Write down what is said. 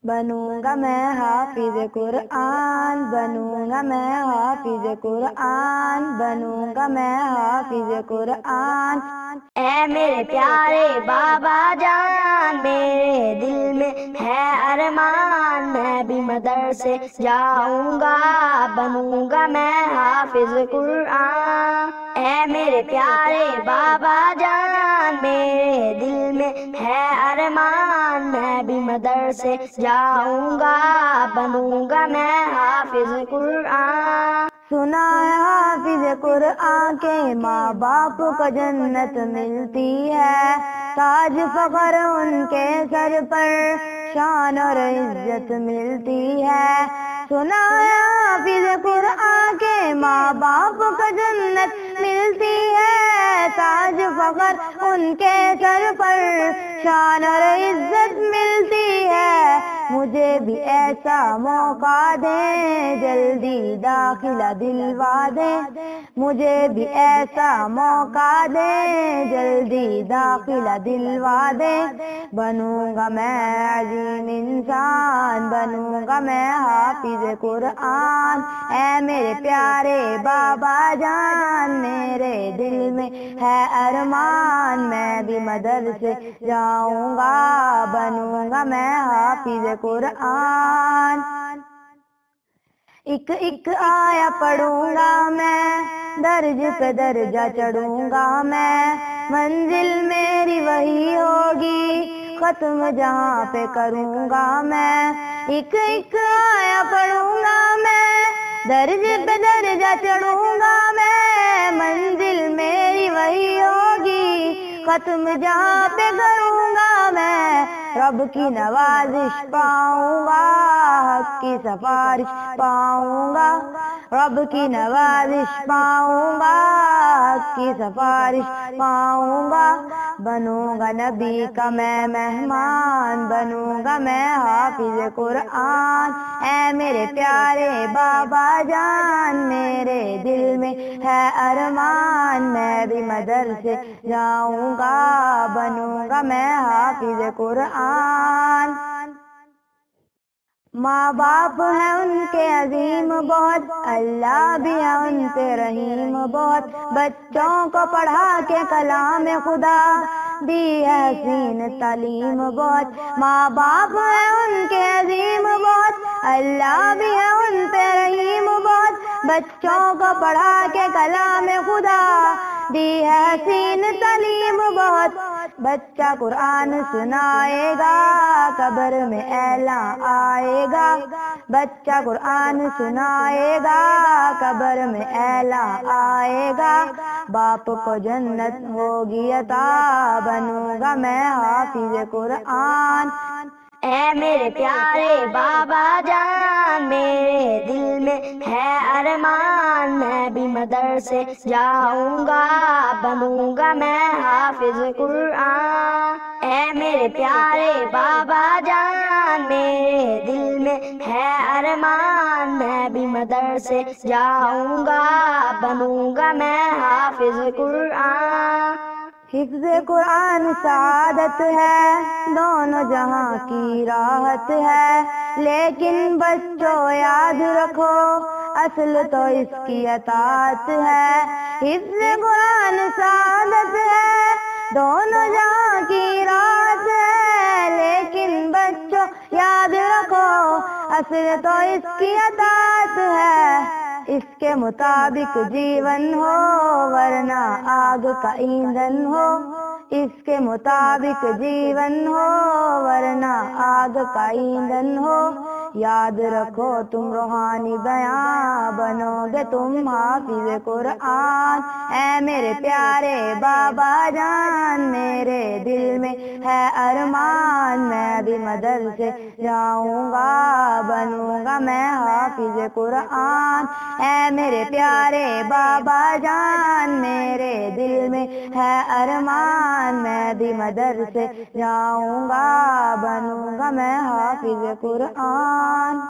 بنوں گا میں حافظ قرآن، بنوں گا میں حافظ قرآن، بنوں گا میں حافظ قرآن۔ اے میرے پیارے بابا جان، میرے دل میں ہے ارمان، میں بھی مدرسے جاؤں گا، بنوں گا میں حافظ قرآن۔ اے میرے پیارے بابا جان، میرے دل میں ہے ارمان، میں بھی مدرسے جاؤں گا، بنوں گا میں حافظ قرآن۔ سنا ہے حافظ قرآن کے ماں باپ کو جنت ملتی ہے، تاج فخر ان کے سر پر شان اور عزت ملتی ہے۔ سنا ہے حافظ قرآن کے ماں باپ کو جنت ملتی ہے، تاج فخر ان کے سر پر شان اور عزت ملتی ہے۔ مجھے بھی ایسا موقع دیں، جلدی داخلہ دلوا دیں، مجھے بھی ایسا موقع دیں، جلدی داخلہ دلوا دیں۔ بنوں گا میں عظیم انسان، بنوں گا میں حافظ قرآن۔ اے میرے پیارے بابا جان، میرے دل میں ہے ارمان، میں بھی مدرسے جاؤں گا، بنوں گا میں حافظ قرآن۔ ایک ایک آیا پڑھوں گا میں، درج پہ درجہ چڑھوں گا میں، منزل میری وہی ہوگی، ختم جہاں پہ کروں گا میں۔ ایک ایک آیا پڑھوں گا میں، درج پہ درجہ چڑھوں گا میں، منزل میری وہی ہوگی، ختم جہاں پہ کروں گا میں۔ رب کی نوازش پاؤں گا، حق کی سفارش پاؤں گا، رب کی نوازش پاؤں گا، حق کی سفارش پاؤں گا۔ بنوں گا نبی کا میں مہمان، بنوں گا میں حافظ قرآن۔ اے میرے پیارے بابا جان، میرے دل میں ہے ارمان، میں بھی مدرسے جاؤں گا، بنوں گا میں حافظ قرآن۔ ماں باپ ہے ان کے عظیم بہت، اللہ بھی ہے ان پہ رحیم بہت، بچوں کو پڑھا کے کلام خدا دی ہے حسین تعلیم بہت۔ ماں باپ ہے ان کے عظیم بہت، اللہ بھی ہے ان پہ رحیم بہت، بچوں کو پڑھا کے کلام خدا دی ہے حسین تعلیم بہت۔ بچہ قرآن سنائے گا، قبر میں اعلان آئے گا، بچہ قرآن سنائے گا، قبر میں اعلان آئے گا، باپ کو جنت ہوگی عطا، بنوں گا میں حافظ قرآن۔ اے میرے پیارے بابا جان، میرے دل میں ہے ارمان، میں بھی مدرسے جاؤں گا، بنوں گا میں حافظ قرآن۔ اے میرے پیارے بابا جان، میرے دل میں ہے ارمان، میں بھی مدرسے جاؤں گا، بنوں گا میں حافظ قرآن۔ حفظ قرآن سعادت ہے، دونوں جہاں کی راحت ہے، لیکن بچوں یاد رکھو اصل تو اس کی اطاعت ہے۔ حفظ قرآن سعادت ہے، دونوں جہاں کی راحت ہے، لیکن بچوں یاد رکھو اصل تو اس کی اطاعت ہے۔ اس کے مطابق جیون ہو ورنہ آگ کا ایندھن ہو، اس کے مطابق جیون ہو ورنہ آگ کا ایندھن ہو۔ یاد رکھو تم روحانی بیان، بنو گے تم حافظ قرآن۔ اے میرے پیارے بابا جان، میرے دل میں ہے ارمان، میں بھی مدرسے جاؤں گا، بنوں گا میں حافظ قرآن۔ اے میرے پیارے بابا جان، میرے دل میں ہے ارمان، میں بھی مدرسے جاؤں گا، بنوں گا میں حافظ قرآن۔